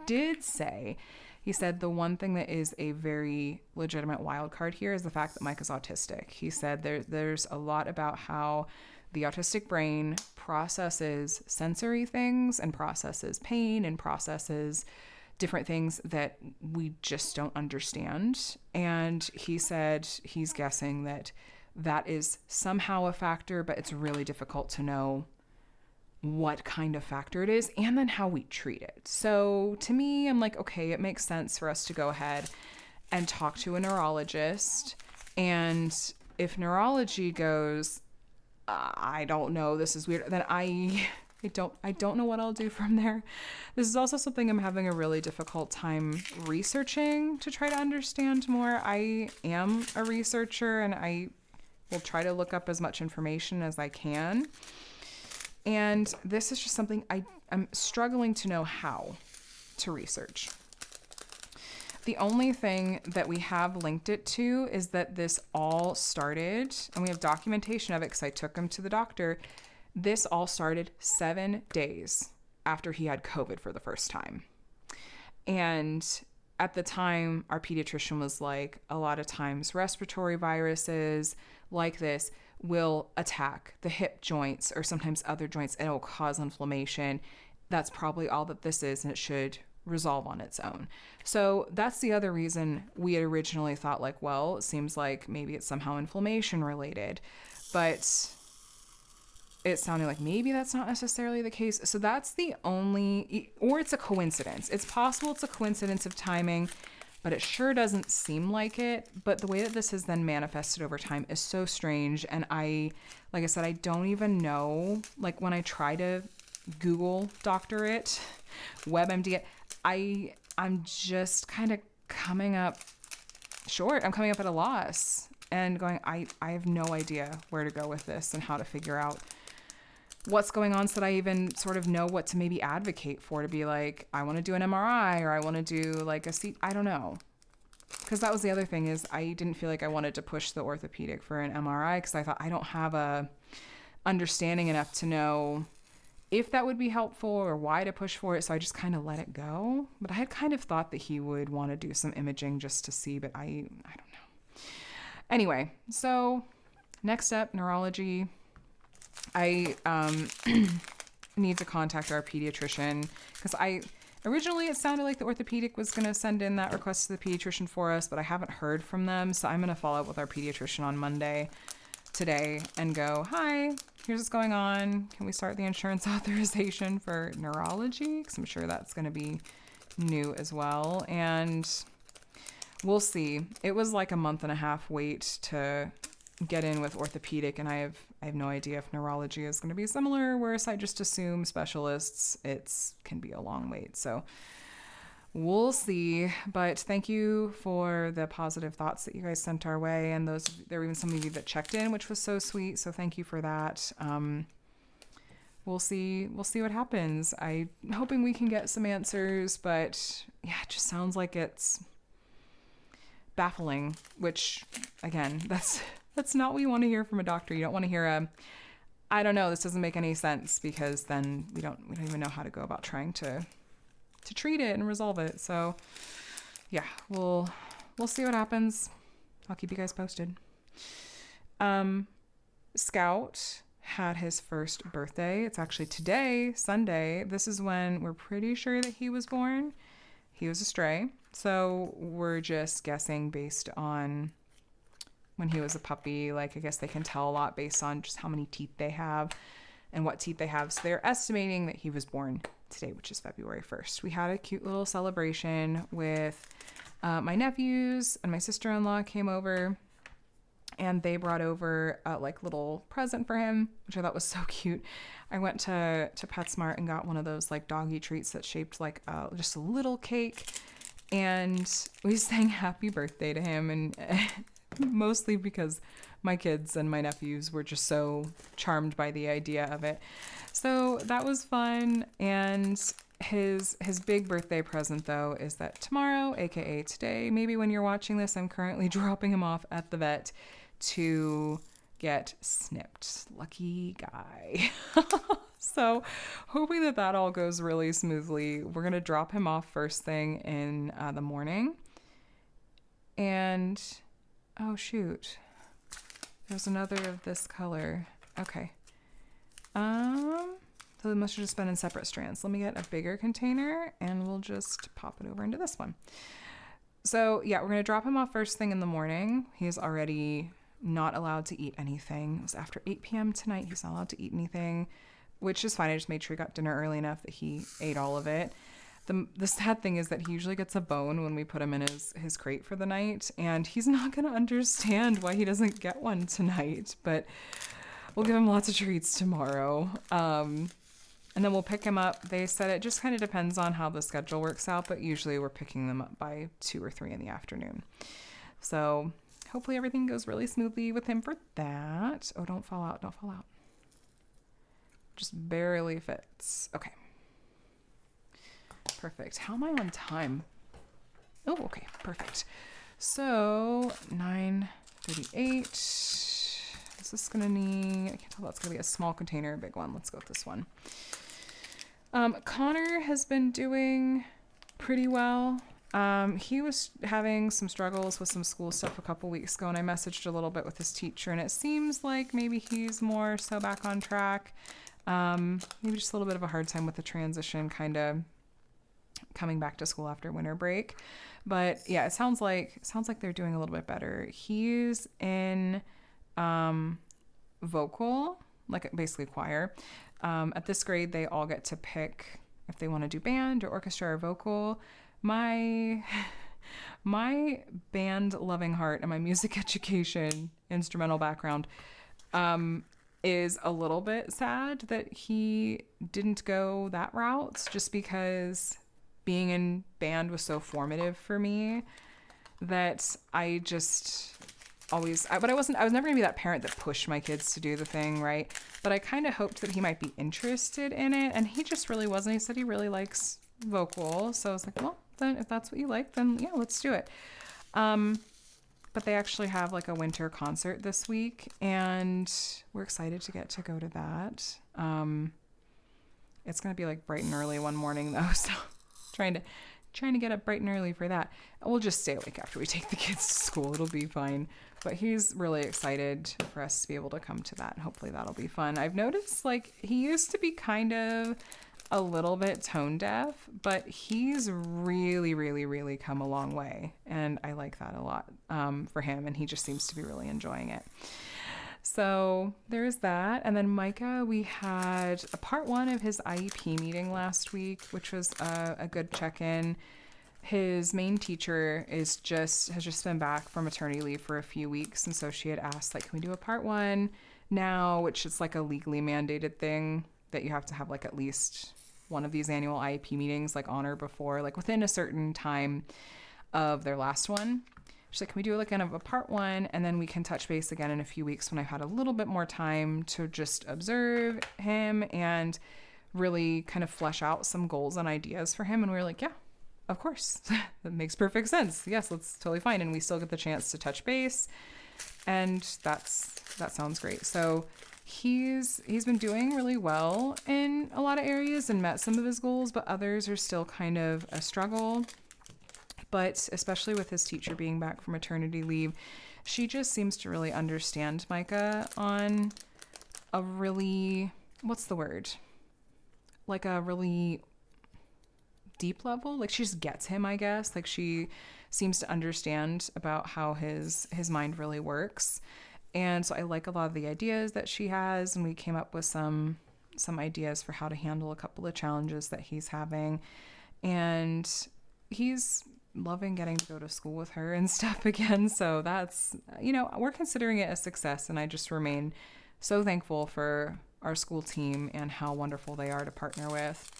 said the one thing that is a very legitimate wild card here is the fact that Mike is autistic. He said there's a lot about how the autistic brain processes sensory things and processes pain and processes different things that we just don't understand. And he said he's guessing that is somehow a factor, but it's really difficult to know what kind of factor it is and then how we treat it. So to me, I'm like, okay, it makes sense for us to go ahead and talk to a neurologist. And if neurology goes, I don't know, this is weird, then I don't know what I'll do from there. This is also something I'm having a really difficult time researching to try to understand more. I am a researcher and I will try to look up as much information as I can. And this is just something I'm struggling to know how to research. The only thing that we have linked it to is that this all started, and we have documentation of it because I took him to the doctor. This all started 7 days after he had COVID for the first time. And at the time, our pediatrician was like, a lot of times respiratory viruses like this will attack the hip joints or sometimes other joints, and it will cause inflammation. That's probably all that this is, and it should resolve on its own. So that's the other reason we had originally thought, like, well, it seems like maybe it's somehow inflammation related, but it sounded like maybe that's not necessarily the case. So that's the only, or it's a coincidence. It's possible it's a coincidence of timing, but it sure doesn't seem like it. But the way that this has then manifested over time is so strange. And like I said, I don't even know, like when I try to Google doctor it, WebMD it, I'm just kind of coming up short. I'm coming up at a loss and going, I have no idea where to go with this and how to figure out what's going on so that I even sort of know what to maybe advocate for, to be like, I want to do an MRI or I want to do like a CT. I don't know. Because that was the other thing, is I didn't feel like I wanted to push the orthopedic for an MRI because I thought I don't have a understanding enough to know if that would be helpful or why to push for it. So I just kind of let it go. But I had kind of thought that he would want to do some imaging just to see, but I don't know. Anyway, so next up, neurology. I need to contact our pediatrician because originally it sounded like the orthopedic was going to send in that request to the pediatrician for us, but I haven't heard from them. So I'm going to follow up with our pediatrician on Monday today and go, hi, here's what's going on. Can we start the insurance authorization for neurology? Because I'm sure that's going to be new as well. And we'll see. It was like a 1.5 month wait to get in with orthopedic, and I have no idea if neurology is going to be similar, whereas I just assume specialists, can be a long wait. So we'll see. But thank you for the positive thoughts that you guys sent our way, and there were even some of you that checked in, which was so sweet. So thank you for that. We'll see what happens. I'm hoping we can get some answers, but yeah, it just sounds like it's baffling, which again, that's not what you want to hear from a doctor. You don't want to hear I don't know, this doesn't make any sense, because then we don't even know how to go about trying to treat it and resolve it. So yeah, we'll see what happens. I'll keep you guys posted. Scout had his first birthday. It's actually today, Sunday. This is when we're pretty sure that he was born. He was a stray. So we're just guessing based on when he was a puppy. Like, I guess they can tell a lot based on just how many teeth they have and what teeth they have. So they're estimating that he was born today, which is February 1st. We had a cute little celebration with my nephews, and my sister-in-law came over, and they brought over a little present for him, which I thought was so cute. I went to PetSmart and got one of those like doggy treats that's shaped like just a little cake, and we sang happy birthday to him, and mostly because my kids and my nephews were just so charmed by the idea of it. So that was fun. And his big birthday present, though, is that tomorrow, aka today, maybe when you're watching this, I'm currently dropping him off at the vet to get snipped. Lucky guy. So hoping that all goes really smoothly. We're going to drop him off first thing in the morning. And oh, shoot. There's another of this color. Okay. So they must have just been in separate strands. Let me get a bigger container and we'll just pop it over into this one. So yeah, we're going to drop him off first thing in the morning. He's already not allowed to eat anything. It was after 8 p.m. tonight. He's not allowed to eat anything, which is fine. I just made sure he got dinner early enough that he ate all of it. The sad thing is that he usually gets a bone when we put him in his crate for the night, and he's not going to understand why he doesn't get one tonight, but we'll give him lots of treats tomorrow. And then we'll pick him up. They said it just kind of depends on how the schedule works out, but usually we're picking them up by 2 or 3 in the afternoon. So hopefully everything goes really smoothly with him for that. Oh, don't fall out. Don't fall out. Just barely fits. Okay. Perfect. How am I on time? Oh, okay. Perfect. So 9:38. Is this going to need, I can't tell if that's going to be a small container or a big one. Let's go with this one. Connor has been doing pretty well. He was having some struggles with some school stuff a couple weeks ago, and I messaged a little bit with his teacher, and it seems like maybe he's more so back on track. Maybe just a little bit of a hard time with the transition, kind of coming back to school after winter break. But yeah, it sounds like they're doing a little bit better. He's in vocal, like basically choir. At this grade, they all get to pick if they want to do band or orchestra or vocal. My band loving heart and my music education instrumental background is a little bit sad that he didn't go that route, just because being in band was so formative for me that I just always, I was never gonna be that parent that pushed my kids to do the thing, right? But I kind of hoped that he might be interested in it, and he just really wasn't. He said he really likes vocal, so I was like, well, then if that's what you like, then yeah, let's do it. But they actually have like a winter concert this week, and we're excited to get to go to that. It's gonna be like bright and early one morning though, so trying to get up bright and early for that. We'll just stay awake after we take the kids to school. It'll be fine. But he's really excited for us to be able to come to that. Hopefully that'll be fun. I've noticed like he used to be kind of a little bit tone deaf, but he's really, really, really come a long way. And I like that a lot for him. And he just seems to be really enjoying it. So there's that. And then Micah, we had a part 1 of his IEP meeting last week, which was a good check-in. His main teacher has just been back from maternity leave for a few weeks. And so she had asked, like, can we do a part 1 now, which is like a legally mandated thing that you have to have like at least one of these annual IEP meetings like on or before, like within a certain time of their last one. She's like, can we do like kind of a part 1, and then we can touch base again in a few weeks when I've had a little bit more time to just observe him and really kind of flesh out some goals and ideas for him. And we were like, yeah, of course. That makes perfect sense. Yes, that's totally fine. And we still get the chance to touch base, and that sounds great. So he's been doing really well in a lot of areas and met some of his goals, but others are still kind of a struggle. But especially with his teacher being back from maternity leave, she just seems to really understand Micah on a really, what's the word? Like a really deep level. Like she just gets him, I guess. Like she seems to understand about how his mind really works. And so I like a lot of the ideas that she has, and we came up with some ideas for how to handle a couple of challenges that he's having. And he's loving getting to go to school with her and stuff again. So that's, we're considering it a success, and I just remain so thankful for our school team and how wonderful they are to partner with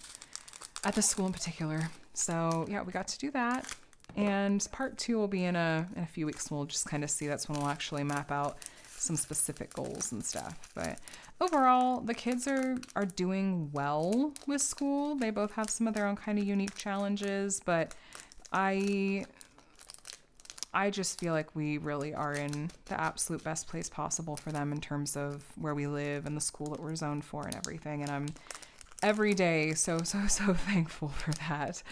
at the school in particular. So yeah, we got to do that. And part 2 will be in a few weeks. We'll just kind of see. That's when we'll actually map out some specific goals and stuff. But overall, the kids are doing well with school. They both have some of their own kind of unique challenges, but I just feel like we really are in the absolute best place possible for them in terms of where we live and the school that we're zoned for and everything. And I'm every day so thankful for that.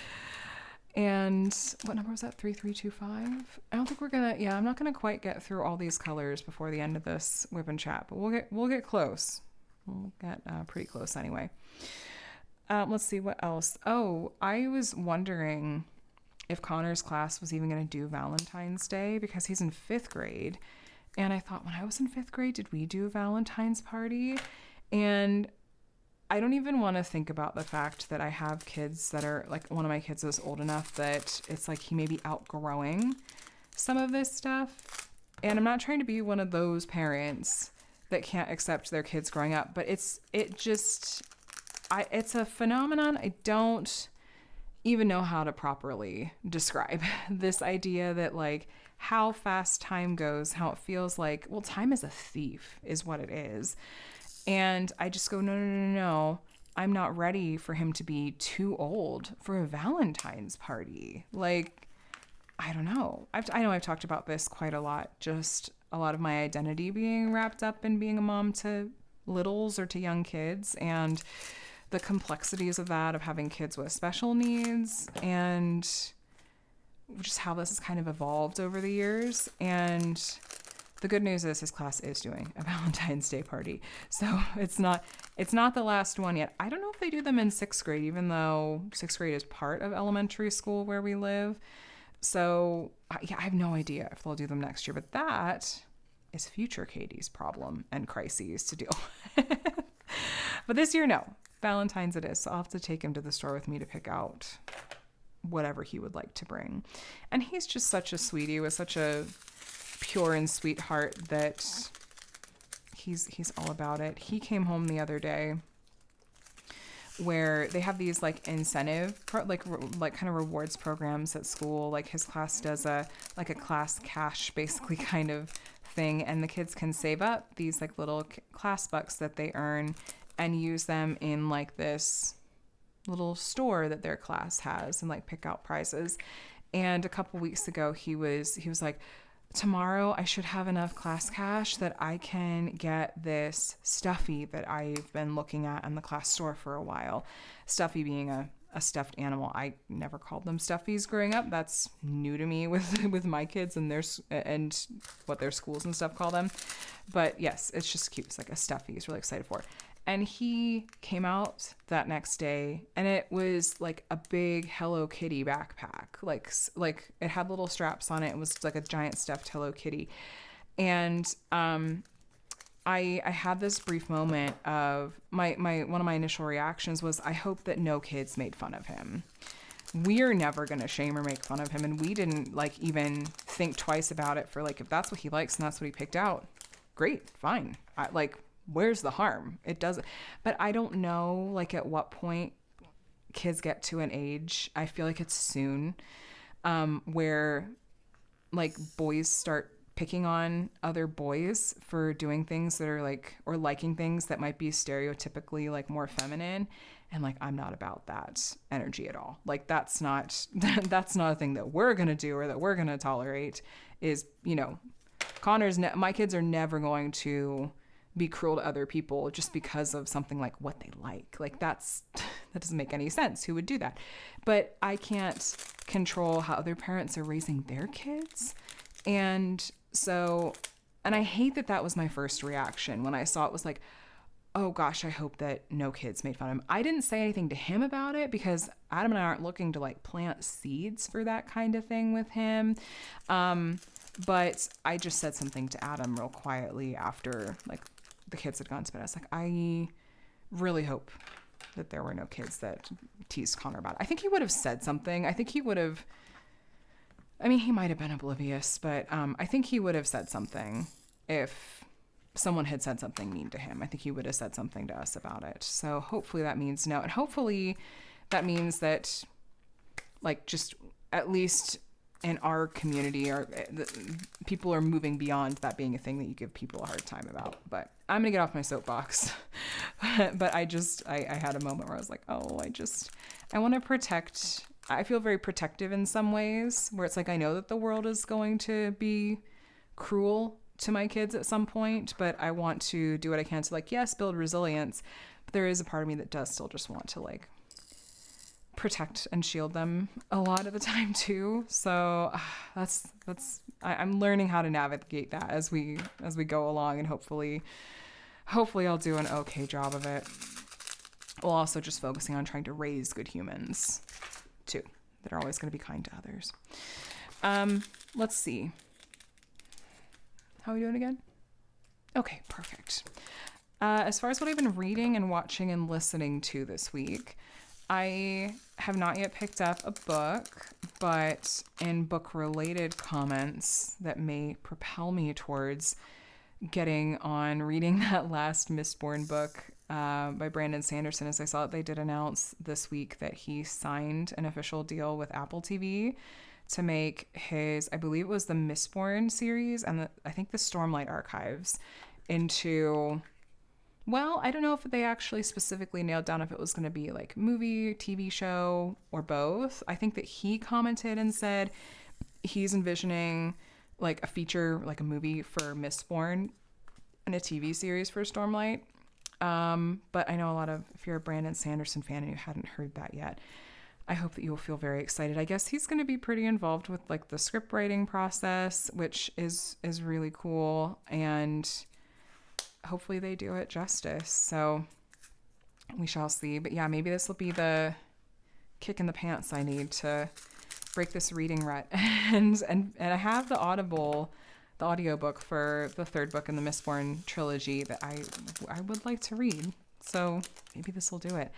And what number was that? 3325? I don't think I'm not gonna quite get through all these colors before the end of this WIP and Chat, but we'll get close. We'll get pretty close anyway. Let's see what else. Oh, I was wondering if Connor's class was even going to do Valentine's Day, because he's in 5th grade. And I thought, when I was in 5th grade, did we do a Valentine's party? And I don't even want to think about the fact that I have kids that are, like, one of my kids is old enough that it's like he may be outgrowing some of this stuff. And I'm not trying to be one of those parents that can't accept their kids growing up, but it's a phenomenon I don't even know how to properly describe. This idea that, like, how fast time goes, how it feels like, well, time is a thief is what it is. And I just go, no, no, no, no, no. I'm not ready for him to be too old for a Valentine's party. Like, I don't know. I know I've talked about this quite a lot. Just a lot of my identity being wrapped up in being a mom to littles or to young kids, and the complexities of that, of having kids with special needs, and just how this has kind of evolved over the years. And the good news is his class is doing a Valentine's Day party. So it's not the last one yet. I don't know if they do them in 6th grade, even though 6th grade is part of elementary school where we live. So yeah, I have no idea if they'll do them next year, but that is future Katie's problem and crises to deal with. But this year, no. Valentine's it is. So I'll have to take him to the store with me to pick out whatever he would like to bring. And he's just such a sweetie with such a pure and sweet heart that he's all about it. He came home the other day where they have these like incentive like kind of rewards programs at school. Like his class does a class cash basically kind of thing, and the kids can save up these like little class bucks that they earn and use them in like this little store that their class has and like pick out prizes. And a couple weeks ago he was like, tomorrow I should have enough class cash that I can get this Stuffy that I've been looking at in the class store for a while. Stuffy being a stuffed animal. I never called them Stuffies growing up. That's new to me with my kids and and what their schools and stuff call them. But yes, it's just cute. It's like a Stuffy. He's really excited for it. And he came out that next day, and it was like a big Hello Kitty backpack. Like it had little straps on it. It was like a giant stuffed Hello Kitty. And I had this brief moment of one of my initial reactions was, I hope that no kids made fun of him. We're never going to shame or make fun of him. And we didn't like even think twice about it for like, if that's what he likes and that's what he picked out, great, fine. Where's the harm? It doesn't. But I don't know, like, at what point kids get to an age, I feel like it's soon, where, like, boys start picking on other boys for doing things that are, like, or liking things that might be stereotypically, like, more feminine. And, like, I'm not about that energy at all. Like, that's not a thing that we're going to do or that we're going to tolerate is, you know, my kids are never going to be cruel to other people just because of something like what they like. Like that doesn't make any sense. Who would do that? But I can't control how other parents are raising their kids. And I hate that was my first reaction when I saw it, was like, oh gosh, I hope that no kids made fun of him. I didn't say anything to him about it because Adam and I aren't looking to like plant seeds for that kind of thing with him. But I just said something to Adam real quietly after like the kids had gone to bed. I was like, I really hope that there were no kids that teased Connor about it. I think he would have said something. I think he would have, I mean, he might have been oblivious, but I think he would have said something if someone had said something mean to him. I think he would have said something to us about it. So hopefully that means no. And hopefully that means that, like, just at least in our community, people are moving beyond that being a thing that you give people a hard time about. But I'm going to get off my soapbox. But I had a moment where I was like, oh, I want to protect. I feel very protective in some ways where it's like, I know that the world is going to be cruel to my kids at some point, but I want to do what I can to, like, yes, build resilience. But there is a part of me that does still just want to, like, protect and shield them a lot of the time too. So I'm learning how to navigate that as we go along, and hopefully I'll do an okay job of it, while also just focusing on trying to raise good humans too, that are always going to be kind to others. Let's see. How are we doing again? Okay, perfect. As far as what I've been reading and watching and listening to this week, I have not yet picked up a book, but in book-related comments that may propel me towards getting on reading that last Mistborn book by Brandon Sanderson, as I saw that they did announce this week that he signed an official deal with Apple TV to make his, I believe it was the Mistborn series and I think the Stormlight Archives into, well, I don't know if they actually specifically nailed down if it was going to be like movie, TV show, or both. I think that he commented and said he's envisioning like a feature, like a movie for Mistborn and a TV series for Stormlight. But I know a lot of, if you're a Brandon Sanderson fan and you hadn't heard that yet, I hope that you will feel very excited. I guess he's going to be pretty involved with like the script writing process, which is really cool. And hopefully they do it justice. So we shall see. But yeah, maybe this will be the kick in the pants I need to break this reading rut. and I have the audiobook for the third book in the Mistborn trilogy that I would like to read. So maybe this will do it.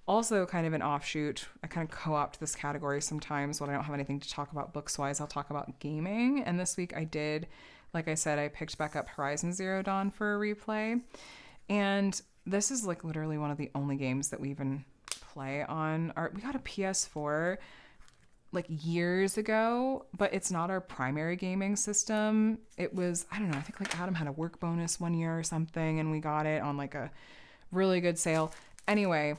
Also kind of an offshoot, I kind of co-opt this category sometimes when I don't have anything to talk about books-wise. I'll talk about gaming. And this week I did, like I said, I picked back up Horizon Zero Dawn for a replay. And this is like literally one of the only games that we even play on we got a PS4 like years ago, but it's not our primary gaming system. It was, I don't know, I think like Adam had a work bonus one year or something and we got it on like a really good sale. Anyway,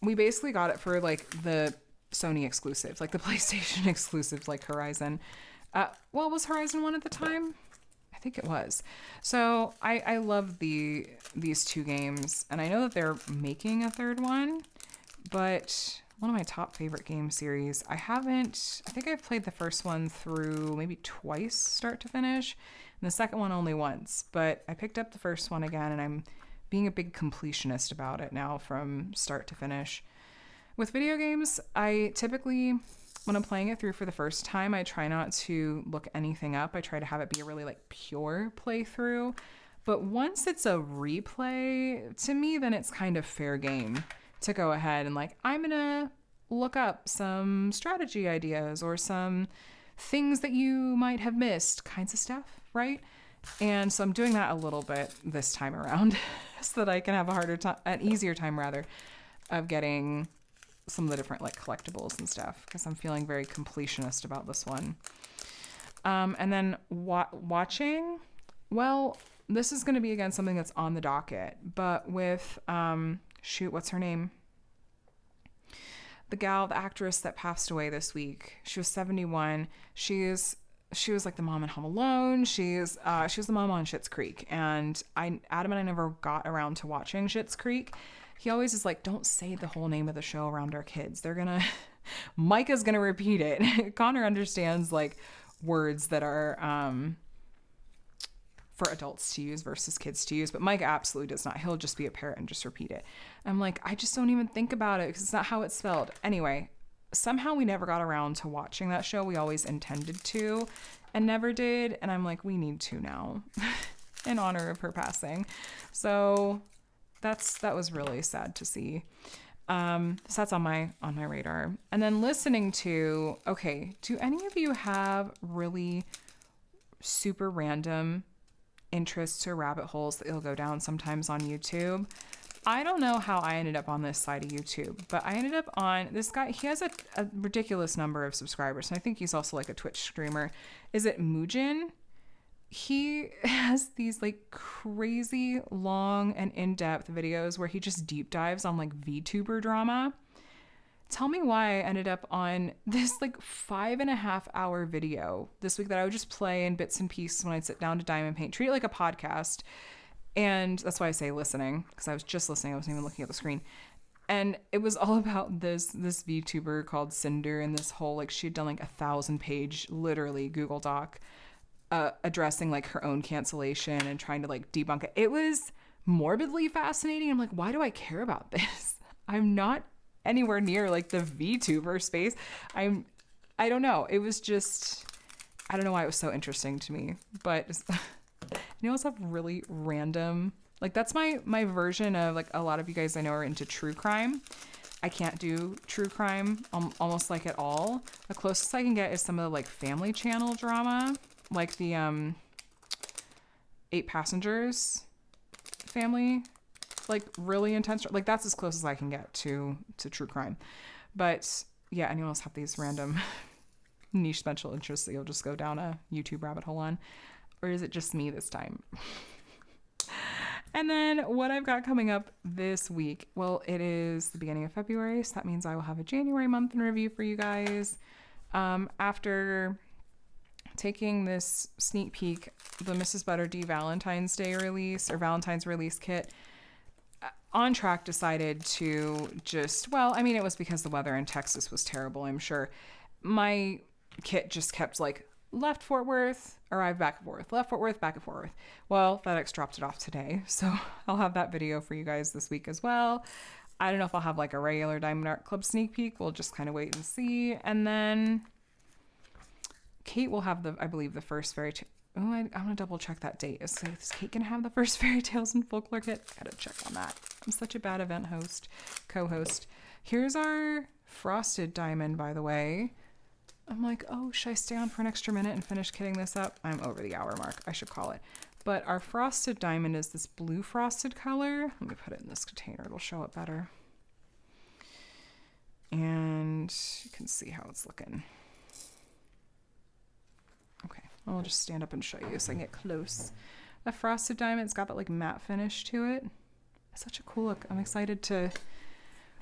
we basically got it for like the Sony exclusives, like the PlayStation exclusives, like Horizon. Well, was Horizon 1 at the time? I think it was. So I love these two games, and I know that they're making a third one, but one of my top favorite game series. I think I've played the first one through maybe twice, start to finish, and the second one only once, but I picked up the first one again, and I'm being a big completionist about it now from start to finish. With video games, I typically, when I'm playing it through for the first time, I try not to look anything up. I try to have it be a really like pure playthrough. But once it's a replay, to me, then it's kind of fair game to go ahead and like, I'm going to look up some strategy ideas or some things that you might have missed kinds of stuff, right? And so I'm doing that a little bit this time around so that I can have an easier time rather, of getting some of the different like collectibles and stuff, because I'm feeling very completionist about this one. And then watching, well, this is going to be again something that's on the docket, but with what's her name? The actress that passed away this week. She was 71. She was like the mom in Home Alone. She was the mom on Schitt's Creek. And Adam and I never got around to watching Schitt's Creek. He always is like, don't say the whole name of the show around our kids. Micah's gonna repeat it. Connor understands like words that are for adults to use versus kids to use, but Micah absolutely does not. He'll just be a parrot and just repeat it. I'm like, I just don't even think about it because it's not how it's spelled. Anyway, somehow we never got around to watching that show. We always intended to and never did. And I'm like, we need to now in honor of her passing. So that was really sad to see. So that's on my radar. And then listening to, okay, do any of you have really super random interests or rabbit holes that you'll go down sometimes on YouTube? I don't know how I ended up on this side of YouTube, but I ended up on this guy. He has a ridiculous number of subscribers, and I think he's also like a Twitch streamer. Is it Muujin? He has these like crazy long and in-depth videos where he just deep dives on like VTuber drama. Tell me why I ended up on this like 5.5 hour video this week that I would just play in bits and pieces when I'd sit down to diamond paint, treat it like a podcast. And that's why I say listening, because I was just listening. I wasn't even looking at the screen. And it was all about this VTuber called Cinder, and this whole, like, she'd done like 1,000-page, literally, Google Doc addressing like her own cancellation and trying to like debunk it. It was morbidly fascinating. I'm like, why do I care about this? I'm not anywhere near like the VTuber space. I don't know. It was just, I don't know why it was so interesting to me, but you also have really random, like that's my version of like a lot of you guys I know are into true crime. I can't do true crime almost like at all. The closest I can get is some of the like Family Channel drama, like the 8 Passengers family, like really intense. Like that's as close as I can get to true crime. But yeah, anyone else have these random niche special interests that you'll just go down a YouTube rabbit hole on. Or is it just me this time? And then what I've got coming up this week, well, it is the beginning of February, so that means I will have a January month in review for you guys. After taking this sneak peek, the Mrs. Butter D Valentine's Day release, or Valentine's release kit, On Track decided to just, well, I mean, it was because the weather in Texas was terrible, I'm sure. My kit just kept like, left Fort Worth, arrive back and forth, left Fort Worth, back and forth. Well, FedEx dropped it off today, so I'll have that video for you guys this week as well. I don't know if I'll have like a regular Diamond Art Club sneak peek. We'll just kind of wait and see. And then Kate will have I believe the first fairy tale. Oh, I want to double check that date. Is Kate gonna have the first Fairy Tales and Folklore kit? I gotta check on that. I'm such a bad event co-host. Here's our frosted diamond, by the way. I'm like, oh, should I stay on for an extra minute and finish kitting this up? I'm over the hour mark, I should call it. But our frosted diamond is this blue frosted color. Let me put it in this container, it'll show it better. And you can see how it's looking. Okay, I'll just stand up and show you so I can get close. The frosted diamond's got that like matte finish to it. It's such a cool look. I'm excited to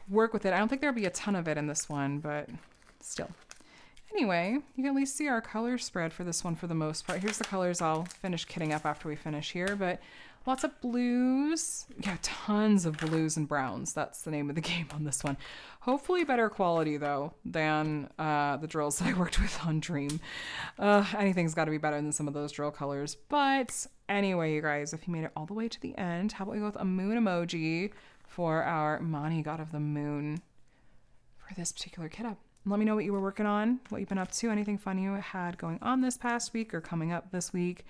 work with it. I don't think there'll be a ton of it in this one, but still. Anyway, you can at least see our color spread for this one for the most part. Here's the colors I'll finish kitting up after we finish here, but lots of blues. Yeah, tons of blues and browns. That's the name of the game on this one. Hopefully better quality, though, than the drills that I worked with on Dream. Anything's got to be better than some of those drill colors. But anyway, you guys, if you made it all the way to the end, how about we go with a moon emoji for our Mani God of the Moon for this particular kit up. Let me know what you were working on, what you've been up to, anything fun you had going on this past week or coming up this week.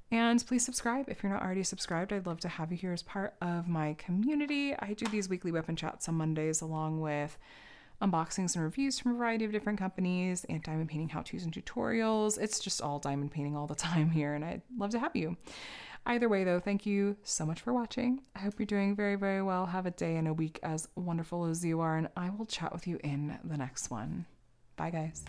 And please subscribe if you're not already subscribed. I'd love to have you here as part of my community. I do these weekly WIP and Chats on Mondays along with unboxings and reviews from a variety of different companies and diamond painting how-tos and tutorials. It's just all diamond painting all the time here, and I'd love to have you. Either way, though, thank you so much for watching. I hope you're doing very, very well. Have a day and a week as wonderful as you are, and I will chat with you in the next one. Bye, guys.